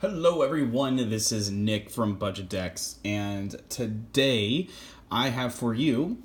Hello everyone, this is Nick from Budget Decks, and today I have for you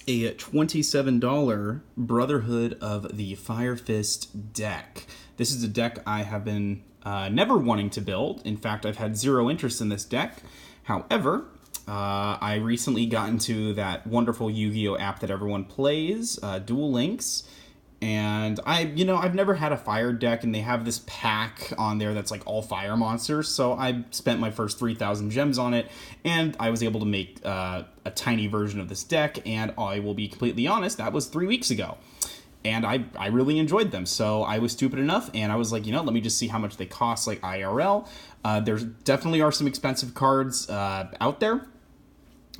a $27 Brotherhood of the Fire Fist deck. This is a deck I have been never wanting to build. In fact, I've had zero interest in this deck. However, I recently got into that wonderful Yu-Gi-Oh app that everyone plays, Duel Links. And I've never had a fire deck, and they have this pack on there that's like all fire monsters. So I spent my first 3,000 gems on it, and I was able to make a tiny version of this deck. And I will be completely honest, that was 3 weeks ago. And I really enjoyed them. So I was stupid enough, and I was like, let me just see how much they cost, like IRL. There's definitely are some expensive cards out there.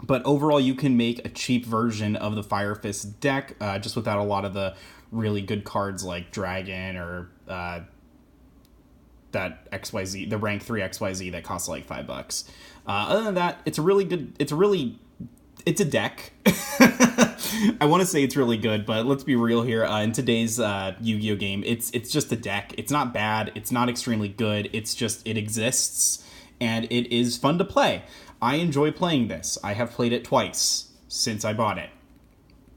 But overall, you can make a cheap version of the Fire Fist deck just without a lot of the really good cards like Dragon or that XYZ, the rank 3 XYZ that costs like $5. Other than that, it's a deck. I want to say it's really good, but let's be real here. In today's Yu-Gi-Oh game, it's just a deck. It's not bad. It's not extremely good. It's just, it exists, and it is fun to play. I enjoy playing this. I have played it twice since I bought it.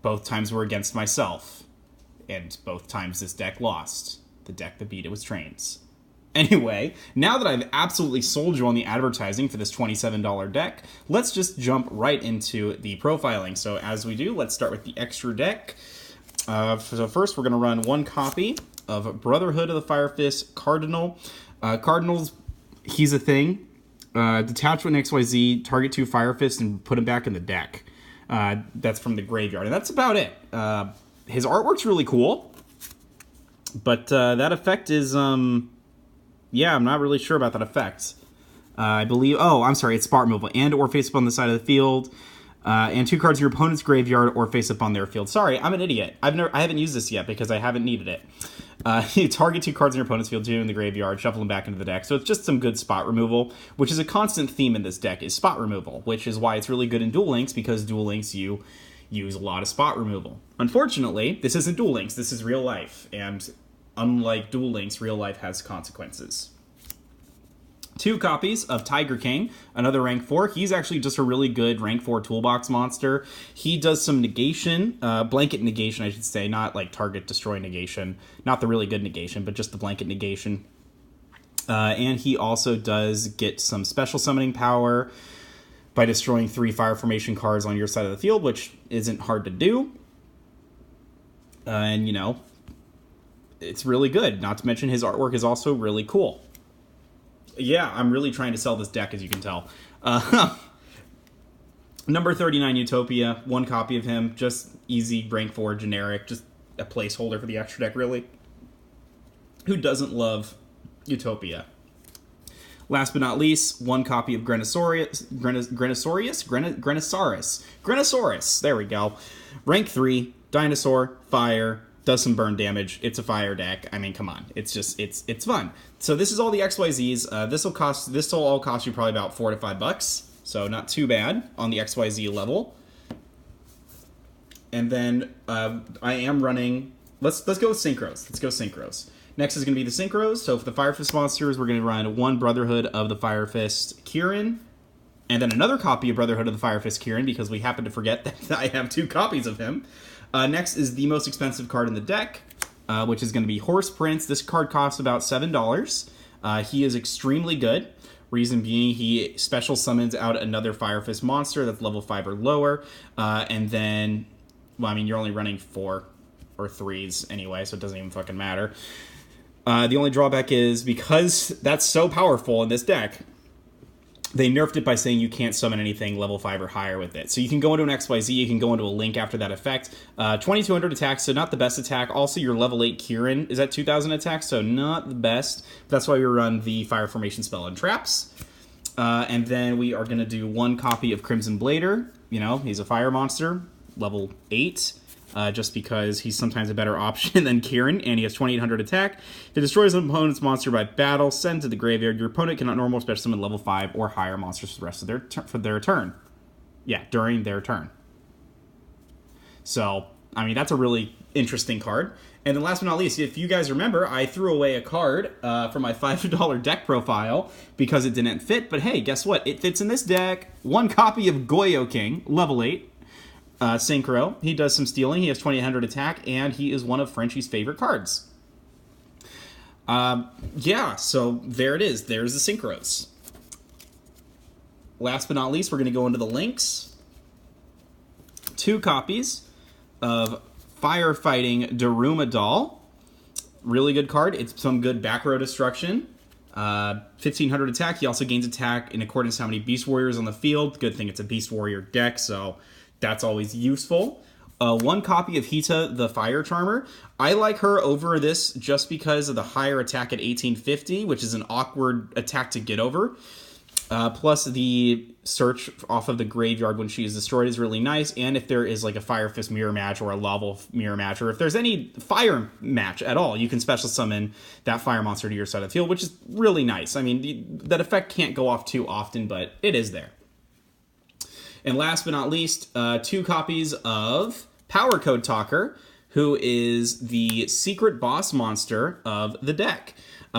Both times were against myself. And both times this deck lost. The deck that beat it was Trains. Anyway, now that I've absolutely sold you on the advertising for this $27 deck, let's just jump right into the profiling. So as we do, let's start with the extra deck. So first, we're going to run one copy of Brotherhood of the Fire Fist Cardinal. Cardinals, he's a thing. Detach with an XYZ, target 2 Fire Fist, and put him back in the deck. That's from the graveyard, and that's about it. His artwork's really cool, but that effect is, I'm not really sure about that effect. I believe, it's spot removal, and or face up on the side of the field, and 2 cards in your opponent's graveyard or face up on their field. Sorry, I'm an idiot. I haven't used this yet because I haven't needed it. You target 2 cards in your opponent's field, 2 in the graveyard, shuffle them back into the deck. So it's just some good spot removal, which is a constant theme in this deck, is spot removal, which is why it's really good in Duel Links, because Duel Links, you use a lot of spot removal. Unfortunately, this isn't Duel Links, this is real life, and unlike Duel Links, real life has consequences. 2 copies of Tiger King, another rank 4. He's actually just a really good rank 4 toolbox monster. He does some negation, blanket negation, I should say, not like target destroy negation, not the really good negation, but just the blanket negation. And he also does get some special summoning power by destroying 3 fire formation cards on your side of the field, which isn't hard to do. And, it's really good. Not to mention his artwork is also really cool. Yeah, I'm really trying to sell this deck, as you can tell. Number 39, Utopia. 1 copy of him. Just easy, rank 4, generic. Just a placeholder for the extra deck, really. Who doesn't love Utopia? Last but not least, 1 copy of Grenosaurus. There we go. Rank 3, dinosaur, fire, does some burn damage. It's a fire deck. I mean, come on. It's fun. So this is all the XYZs. This will all cost you probably about $4 to $5. So not too bad on the XYZ level. And then I am running. Let's go with Synchros. Next is going to be the Synchros. So for the Fire Fist monsters, we're going to run 1 Brotherhood of the Fire Fist Kieran, and then another copy of Brotherhood of the Fire Fist Kieran, because we happen to forget that I have 2 copies of him. Next is the most expensive card in the deck, which is going to be Horse Prince. This card costs about $7. He is extremely good. Reason being, he special summons out another Fire Fist monster that's level 5 or lower, and then, you're only running 4 or 3s anyway, so it doesn't even fucking matter. The only drawback is, because that's so powerful in this deck, they nerfed it by saying you can't summon anything level 5 or higher with it. So you can go into an XYZ, you can go into a Link after that effect. 2,200 attack, so not the best attack. Also, your level 8 Kieran is at 2,000 attack, so not the best. That's why we run the Fire Formation spell and traps. And then we are going to do 1 copy of Crimson Blader. He's a fire monster, level 8. Just because he's sometimes a better option than Kieran, and he has 2,800 attack. To destroy his opponent's monster by battle, send to the graveyard. Your opponent cannot normal special summon level 5 or higher monsters for the rest of their turn. Yeah, during their turn. So, that's a really interesting card. And then last but not least, if you guys remember, I threw away a card from my $5 deck profile because it didn't fit. But hey, guess what? It fits in this deck. One copy of Goyo King, level 8, Synchro. He does some stealing. He has 2800 attack, and he is one of Frenchy's favorite cards. Yeah, so there it is. There's the Synchros. Last but not least, we're going to go into the links. 2 copies of Firefighting Daruma Doll. Really good card. It's some good back row destruction. 1500 attack. He also gains attack in accordance to how many Beast Warriors on the field. Good thing it's a Beast Warrior deck, so that's always useful. 1 copy of Hita the Fire Charmer. I like her over this just because of the higher attack at 1850, which is an awkward attack to get over. Plus the search off of the graveyard when she is destroyed is really nice. And if there is like a Fire Fist mirror match or a Lava mirror match, or if there's any fire match at all, you can special summon that fire monster to your side of the field, which is really nice. I mean, that effect can't go off too often, but it is there. And last but not least, 2 copies of Power Code Talker, who is the secret boss monster of the deck.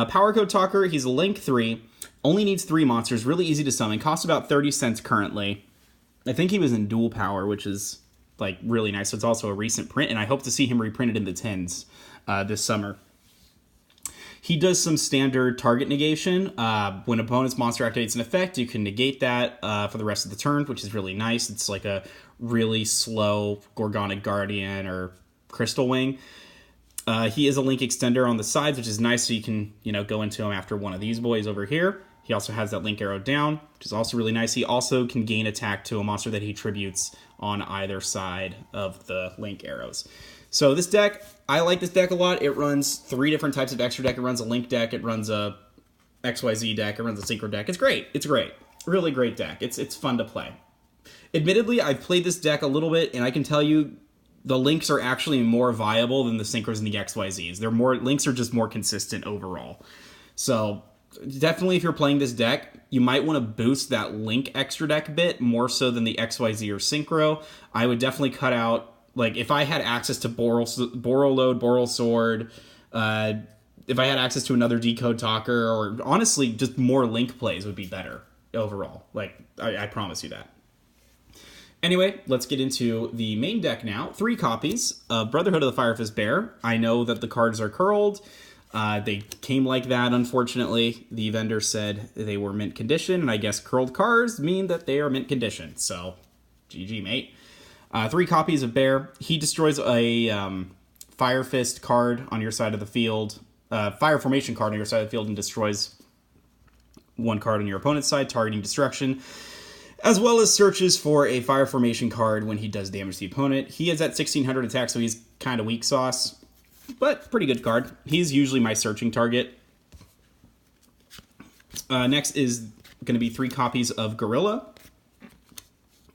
Power Code Talker, he's a Link 3. Only needs 3 monsters, really easy to summon, costs about 30 cents currently. I think he was in dual power, which is like really nice. So it's also a recent print, and I hope to see him reprinted in the 10s this summer. He does some standard target negation. When opponent's monster activates an effect, you can negate that for the rest of the turn, which is really nice. It's like a really slow Gorgonic Guardian or Crystal Wing. He is a link extender on the sides, which is nice, so you can, go into him after one of these boys over here. He also has that link arrow down, which is also really nice. He also can gain attack to a monster that he tributes on either side of the link arrows. So this deck, I like this deck a lot. It runs 3 different types of extra deck. It runs a link deck, it runs a XYZ deck, it runs a synchro deck. It's great. It's great. Really great deck. It's fun to play. Admittedly, I've played this deck a little bit, and I can tell you the links are actually more viable than the synchros and the XYZs. Links are just more consistent overall. So definitely if you're playing this deck, you might want to boost that link extra deck a bit more so than the XYZ or synchro. I would definitely cut out, like if I had access to Boral Load, Boral Sword, if I had access to another Decode Talker, or honestly just more link plays would be better overall. Like I promise you that. Anyway, let's get into the main deck now. 3 copies of Brotherhood of the Fire Fist Bear. I know that the cards are curled. They came like that, unfortunately. The vendor said they were mint condition, and I guess curled cards mean that they are mint condition. So, GG, mate. 3 copies of Bear. He destroys a Fire Fist card on your side of the field. Fire Formation card on your side of the field and destroys 1 card on your opponent's side, targeting destruction. As well as searches for a Fire Formation card when he does damage to the opponent. He has that 1600 attack, so he's kind of weak sauce, but pretty good card. He's usually my searching target. Next is going to be 3 copies of Gorilla.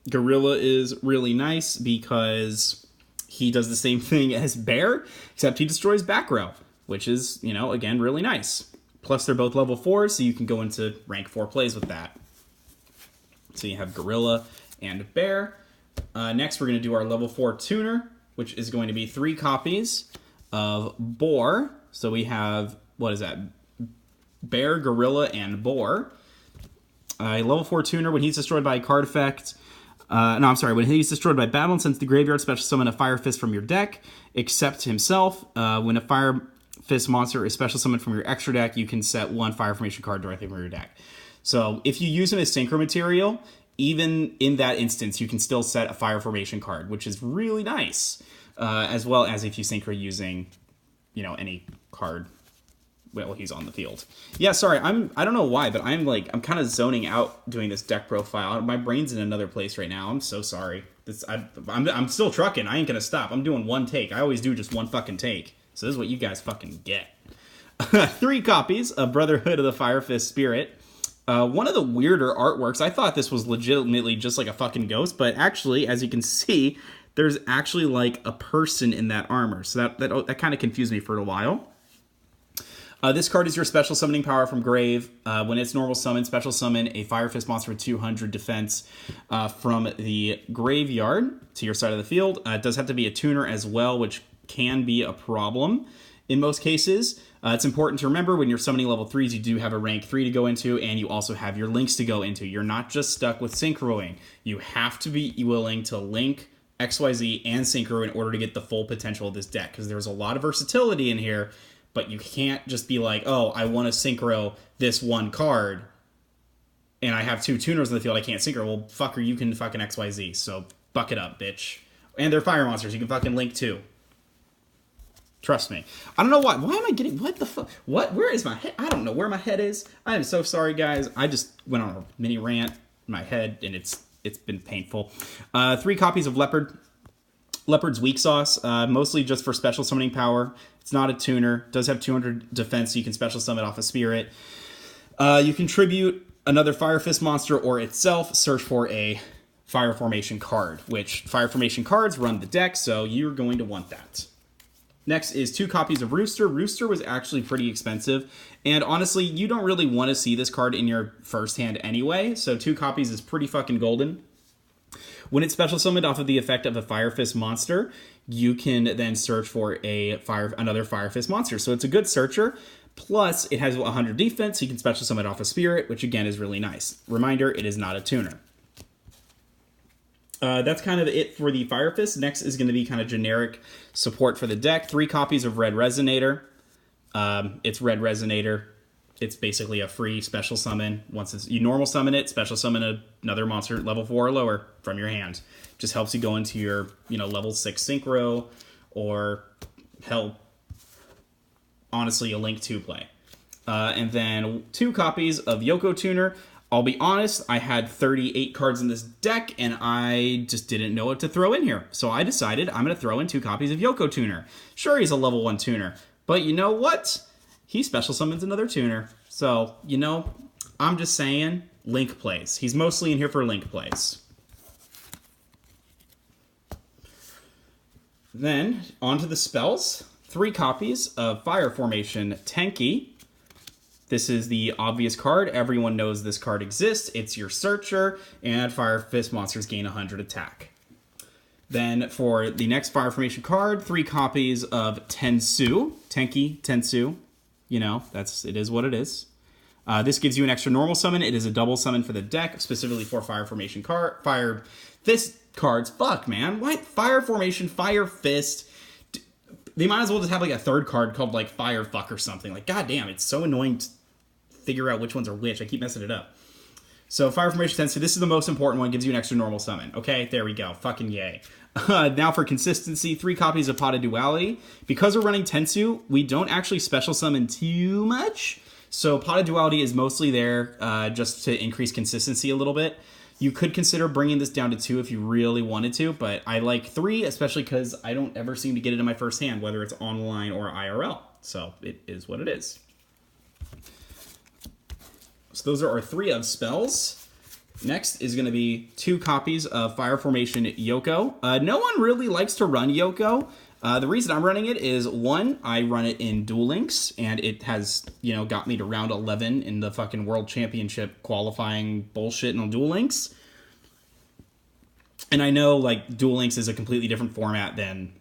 Gorilla is really nice because he does the same thing as Bear, except he destroys back row, which is, again, really nice. Plus, they're both level 4, so you can go into rank 4 plays with that. So you have Gorilla and Bear. Next, we're going to do our level 4 tuner, which is going to be 3 copies of Boar. So we have, what is that? Bear, Gorilla, and Boar. A level 4 tuner, when he's destroyed by a card effect. When he's destroyed by battle and sends the graveyard, special summon a Fire Fist from your deck, except himself. When a Fire Fist monster is special summoned from your extra deck, you can set 1 Fire Formation card directly from your deck. So if you use him as synchro material, even in that instance, you can still set a Fire Formation card, which is really nice. As well as if you synchro using, any card while he's on the field. Yeah, sorry, I don't know why, but I'm kind of zoning out doing this deck profile. My brain's in another place right now. I'm so sorry. I'm still trucking. I ain't gonna stop. I'm doing 1 take. I always do just 1 fucking take. So this is what you guys fucking get. 3 copies of Brotherhood of the Fire Fist Spirit. One of the weirder artworks, I thought this was legitimately just like a fucking ghost, but actually, as you can see, there's actually like a person in that armor. So that kind of confused me for a while. This card is your special summoning power from Grave. When it's normal summon, special summon a Fire Fist monster with 200 defense from the graveyard to your side of the field. It does have to be a tuner as well, which can be a problem in most cases. It's important to remember when you're summoning level 3s, you do have a rank 3 to go into, and you also have your links to go into. You're not just stuck with synchroing. You have to be willing to link XYZ and synchro in order to get the full potential of this deck, because there's a lot of versatility in here, but you can't just be like, oh, I want to synchro this one card, and I have 2 tuners in the field, I can't synchro. Well, fucker, you can fucking XYZ, so buck it up, bitch. And they're fire monsters, you can fucking link too. Trust me. I don't know why. Why am I getting... What the fuck? What? Where is my head? I don't know where my head is. I am so sorry, guys. I just went on a mini rant in my head, and it's been painful. 3 copies of Leopard. Leopard's weak sauce, mostly just for special summoning power. It's not a tuner. Does have 200 defense, so you can special summon off a spirit. You contribute another Fire Fist monster or itself. Search for a Fire Formation card, which Fire Formation cards run the deck, so you're going to want that. Next is 2 copies of Rooster. Rooster was actually pretty expensive, and honestly, you don't really want to see this card in your first hand anyway, so 2 copies is pretty fucking golden. When it's special summoned off of the effect of a Fire Fist monster, you can then search for another Fire Fist monster, so it's a good searcher. Plus, it has 100 defense, so you can special summon off a spirit, which again is really nice. Reminder, it is not a tuner. That's kind of it for the Fire Fist. Next is going to be kind of generic support for the deck. 3 copies of Red Resonator. It's Red Resonator. It's basically a free special summon. Once you normal summon it, special summon another monster level 4 or lower from your hand. Just helps you go into your level 6 synchro, or hell, honestly, a Link 2 play. And then 2 copies of Yoko Tuner. I'll be honest, I had 38 cards in this deck, and I just didn't know what to throw in here. So I decided I'm going to throw in 2 copies of Yoko Tuner. Sure, he's a level 1 tuner, but you know what? He special summons another tuner. So, I'm just saying, Link plays. He's mostly in here for Link plays. Then, onto the spells. 3 copies of Fire Formation Tenki. This is the obvious card. Everyone knows this card exists. It's your Searcher, and Fire Fist monsters gain 100 attack. Then for the next Fire Formation card, 3 copies of Tensu. Tenki, Tensu. It is what it is. This gives you an extra normal summon. It is a double summon for the deck, specifically for Fire Formation Fire Fist cards. Fuck, man. What? Fire Formation, Fire Fist. They might as well just have like a third card called like Fire Fuck or something. Like, goddamn, it's so annoying to figure out which ones are which. I keep messing it up. So Fire Formation Tensu, this is the most important one. Gives you an extra normal summon. Okay, there we go. Fucking yay. Now for consistency, 3 copies of Pot of Duality. Because we're running Tensu, we don't actually special summon too much. So Pot of Duality is mostly there just to increase consistency a little bit. You could consider bringing this down to 2 if you really wanted to, but I like 3, especially because I don't ever seem to get it in my first hand, whether it's online or IRL. So it is what it is. So those are our 3 of spells. Next is going to be 2 copies of Fire Formation Yoko. No one really likes to run Yoko. The reason I'm running it is, 1, I run it in Duel Links, and it has, got me to round 11 in the fucking World Championship qualifying bullshit in Duel Links. And I know, Duel Links is a completely different format than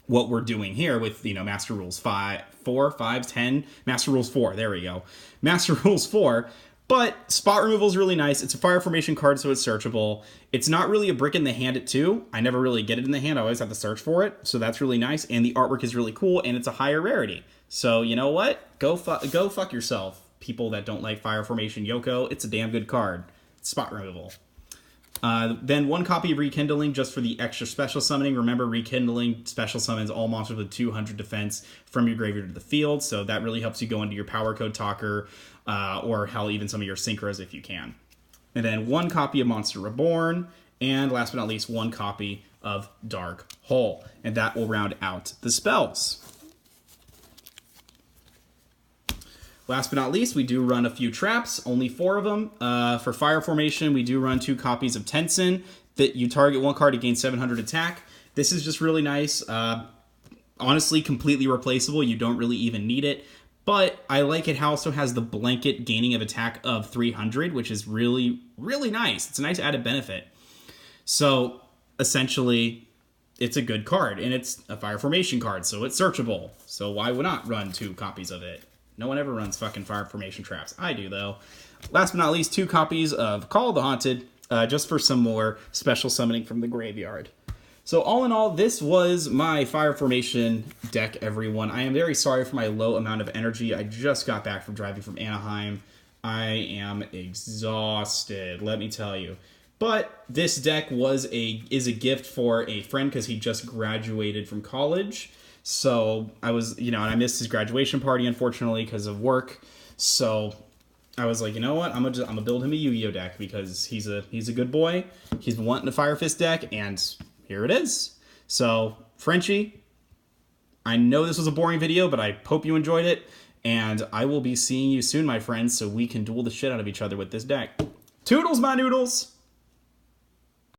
what we're doing here with, Master Rules 4, 5, 10, Master Rules 4, there we go. Master Rules 4, but spot removal is really nice. It's a Fire Formation card, so it's searchable. It's not really a brick in the hand at 2. I never really get it in the hand. I always have to search for it, so that's really nice. And the artwork is really cool, and it's a higher rarity. So you know what? Go fuck yourself, people that don't like Fire Formation Yoko. It's a damn good card. It's spot removal. Then 1 copy of Rekindling just for the extra special summoning. Remember, Rekindling special summons all monsters with 200 defense from your graveyard to the field, so that really helps you go into your Power Code Talker, or hell, even some of your Synchros if you can. And then 1 copy of Monster Reborn, and last but not least, 1 copy of Dark Hole. And that will round out the spells. Last but not least, we do run a few traps, only 4 of them. For Fire Formation, we do run 2 copies of Tensen. That you target 1 card to gain 700 attack. This is just really nice. Honestly, completely replaceable. You don't really even need it. But I like it how it also has the blanket gaining of attack of 300, which is really, really nice. It's a nice added benefit. So, essentially, it's a good card, and it's a Fire Formation card, so it's searchable. So why would not run 2 copies of it? No one ever runs fucking Fire Formation traps. I do, though. Last but not least, 2 copies of Call of the Haunted, just for some more special summoning from the graveyard. So all in all, this was my Fire Formation deck, everyone. I am very sorry for my low amount of energy. I just got back from driving from Anaheim. I am exhausted, let me tell you. But this deck is a gift for a friend because he just graduated from college. So I was, and I missed his graduation party, unfortunately, because of work. So I was like, you know what? I'm gonna build him a Yu-Gi-Oh deck because he's a good boy. He's been wanting a Fire Fist deck, and here it is. So, Frenchy, I know this was a boring video, but I hope you enjoyed it. And I will be seeing you soon, my friends, so we can duel the shit out of each other with this deck. Toodles, my noodles!